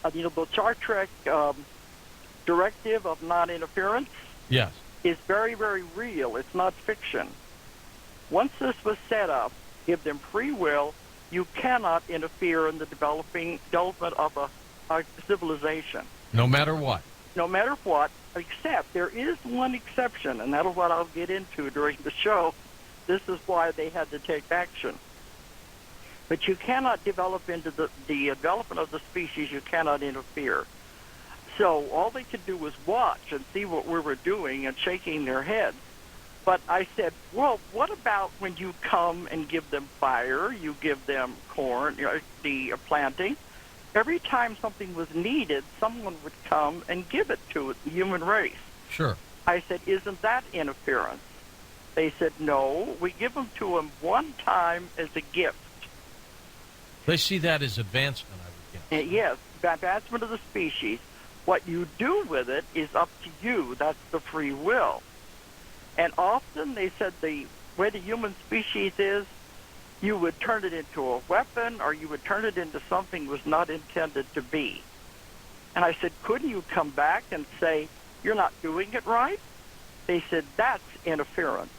The Star Trek directive of non-interference Yes. is very, very real. It's not fiction. Once this was set up, give them free will, you cannot interfere in the development of a civilization. No matter what. No matter what, except there is one exception, and that's what I'll get into during the show. This is why they had to take action. But you cannot develop into the development of the species, you cannot interfere. So all they could do was watch and see what we were doing and shaking their heads. But I said, well, what about when you come and give them fire, you give them corn, the planting? Every time something was needed, someone would come and give it to the human race. Sure. I said, isn't that interference? They said, no, we give them to them one time as a gift. They see that as advancement, I would guess. Yes, advancement of the species. What you do with it is up to you. That's the free will. And often they said the way the human species is, you would turn it into a weapon or you would turn it into something it was not intended to be. And I said, couldn't you come back and say, you're not doing it right? They said, that's interference.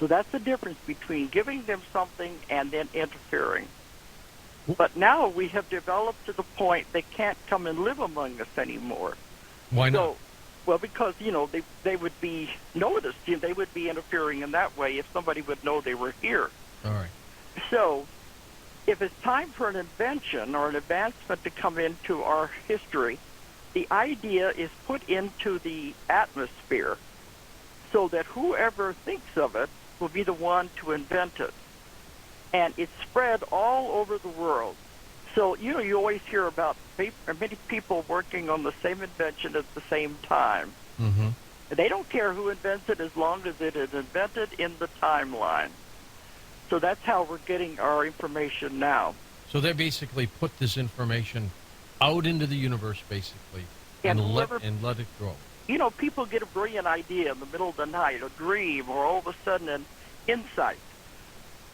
So that's the difference between giving them something and then interfering. But now we have developed to the point they can't come and live among us anymore. Why not? Well, because, they would be noticed. They would be interfering in that way if somebody would know they were here. All right. So if it's time for an invention or an advancement to come into our history, the idea is put into the atmosphere so that whoever thinks of it will be the one to invent it. And it's spread all over the world. So, you always hear about many people working on the same invention at the same time. Mm-hmm. They don't care who invents it as long as it is invented in the timeline. So that's how we're getting our information now. So they basically put this information out into the universe, basically, and let it grow. People get a brilliant idea in the middle of the night, a dream, or all of a sudden an insight.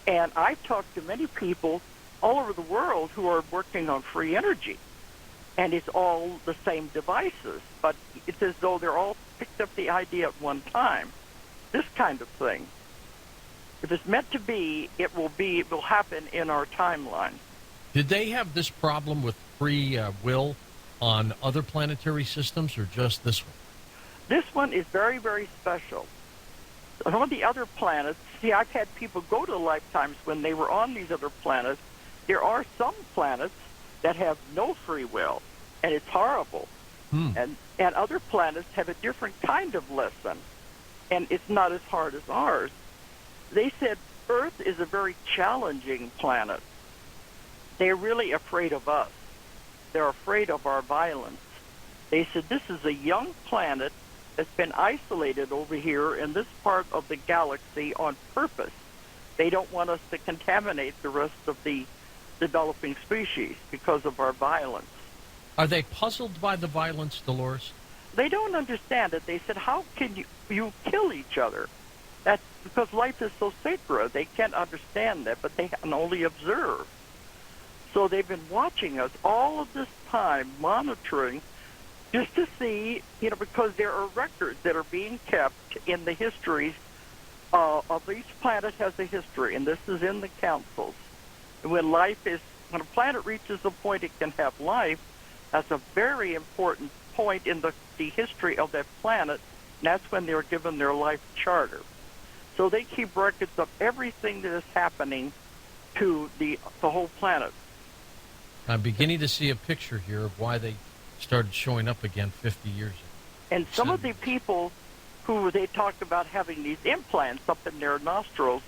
And I've talked to many people all over the world who are working on free energy. And it's all the same devices, but it's as though they're all picked up the idea at one time. This kind of thing. If it's meant to be, it will happen in our timeline. Did they have this problem with free will on other planetary systems or just this one? This one is very, very special. Some of the other planets, I've had people go to lifetimes when they were on these other planets. There are some planets that have no free will, and it's horrible. And other planets have a different kind of lesson, and it's not as hard as ours. They said Earth is a very challenging planet. They're really afraid of us. They're afraid of our violence. They said this is a young planet that's been isolated over here in this part of the galaxy on purpose. They don't want us to contaminate the rest of the developing species because of our violence. Are they puzzled by the violence, Delores? They don't understand it. They said, how can you kill each other? That's because life is so sacred. They can't understand that, but they can only observe. So they've been watching us all of this time, monitoring, just to see, because there are records that are being kept in the histories of each planet has a history, and this is in the councils. And when a planet reaches a point it can have life, that's a very important point in the history of that planet, and that's when they're given their life charter. So they keep records of everything that is happening to the whole planet. I'm beginning to see a picture here of why they started showing up again 50 years ago. And some of the people who they talked about having these implants up in their nostrils,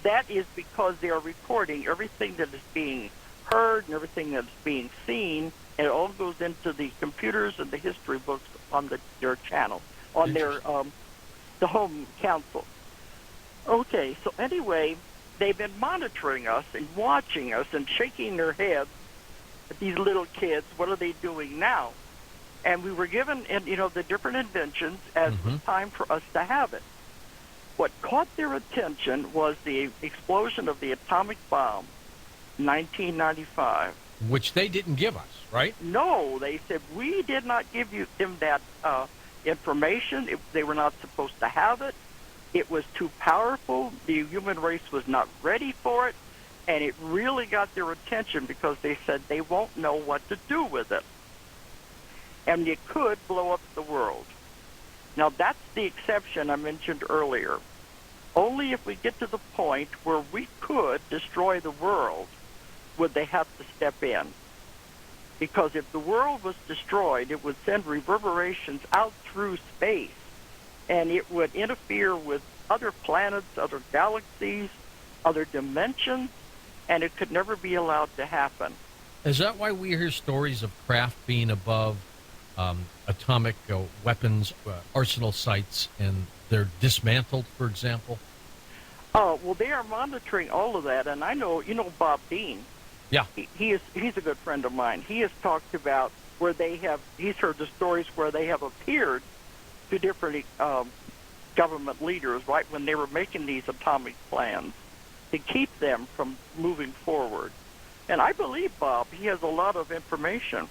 that is because they are recording everything that is being heard and everything that's being seen, and it all goes into the computers and the history books on their channel, on their the home council. Okay, so anyway, they've been monitoring us and watching us and shaking their heads at these little kids. What are they doing now? And we were given, the different inventions as it was time for us to have it. What caught their attention was the explosion of the atomic bomb in 1995. Which they didn't give us, right? No, they said, we did not give them that information. They were not supposed to have it. It was too powerful. The human race was not ready for it. And it really got their attention because they said they won't know what to do with it. And it could blow up the world. Now, that's the exception I mentioned earlier. Only if we get to the point where we could destroy the world would they have to step in. Because if the world was destroyed, it would send reverberations out through space, and it would interfere with other planets, other galaxies, other dimensions, and it could never be allowed to happen. Is that why we hear stories of craft being above atomic weapons arsenal sites, and they're dismantled, for example? Well, they are monitoring all of that, and I know, you know Bob Dean. Yeah. He's a good friend of mine. He has talked about where he's heard the stories where they have appeared to different government leaders, right, when they were making these atomic plans to keep them from moving forward. And I believe Bob, he has a lot of information.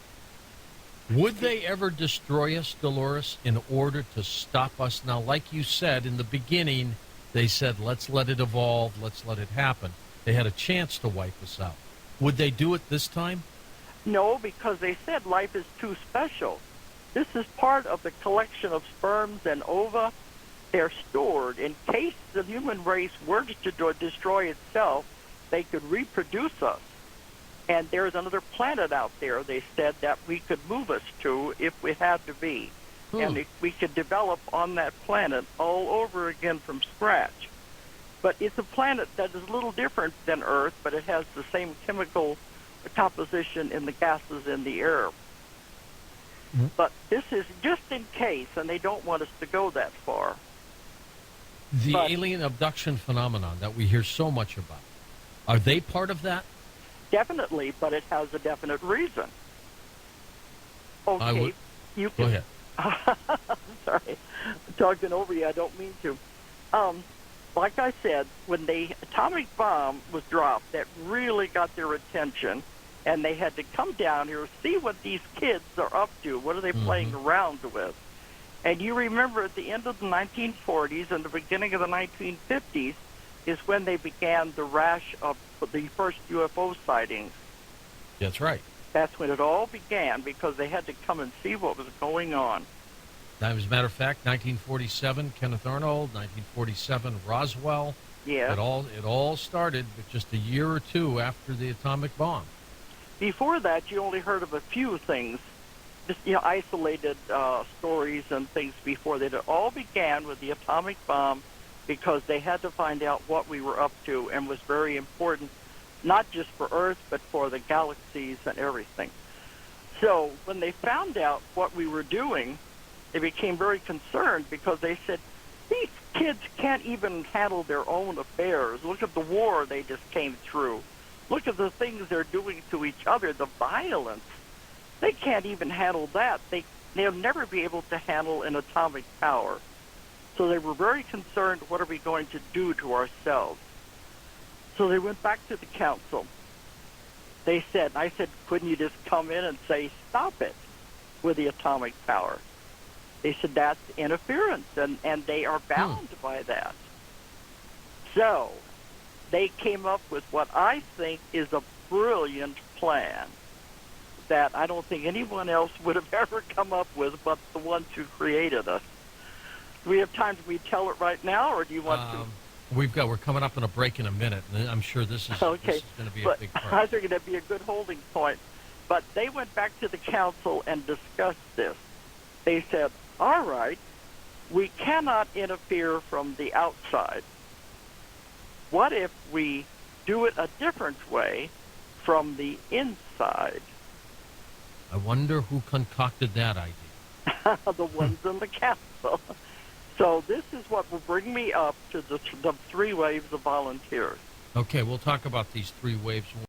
Would they ever destroy us, Delores, in order to stop us? Now, like you said in the beginning, they said, let's let it evolve, let's let it happen. They had a chance to wipe us out. Would they do it this time? No, because they said life is too special. This is part of the collection of sperms and ova. They're stored in case the human race were to destroy itself, they could reproduce us. And there's another planet out there, they said, that we could move us to if we had to be. And we could develop on that planet all over again from scratch. But it's a planet that is a little different than Earth, but it has the same chemical composition in the gases in the air. But this is just in case, and they don't want us to go that far. The alien abduction phenomenon that we hear so much about, are they part of that? Definitely, but it has a definite reason. Okay, you can... Go ahead. Sorry, I'm talking over you. I don't mean to. Like I said, when the atomic bomb was dropped, that really got their attention, and they had to come down here, see what these kids are up to. What are they playing around with? And you remember at the end of the 1940s and the beginning of the 1950s is when they began the rash of the first UFO sightings. That's right. That's when it all began, because they had to come and see what was going on. As a matter of fact, 1947, Kenneth Arnold, 1947, Roswell. Yeah. It all started with just a year or two after the atomic bomb. Before that, you only heard of a few things, just isolated stories and things before that. It all began with the atomic bomb because they had to find out what we were up to, and was very important, not just for Earth, but for the galaxies and everything. So when they found out what we were doing, they became very concerned, because they said, these kids can't even handle their own affairs. Look at the war they just came through. Look at the things they're doing to each other, the violence. They can't even handle that. They'll never be able to handle an atomic power. So they were very concerned, what are we going to do to ourselves? So they went back to the council. I said, couldn't you just come in and say, stop it with the atomic power? They said, that's interference, and they are bound by that. So they came up with what I think is a brilliant plan that I don't think anyone else would have ever come up with but the ones who created us. Do we have time to tell it right now, or do you want to? We're coming up on a break in a minute, and I'm sure this is going to be a big part. I think it'd be a good holding point. But they went back to the council and discussed this. They said, all right, we cannot interfere from the outside. What if we do it a different way from the inside? I wonder who concocted that idea. The ones in the council. So this is what will bring me up to the 3 waves of volunteers. Okay, we'll talk about these 3 waves.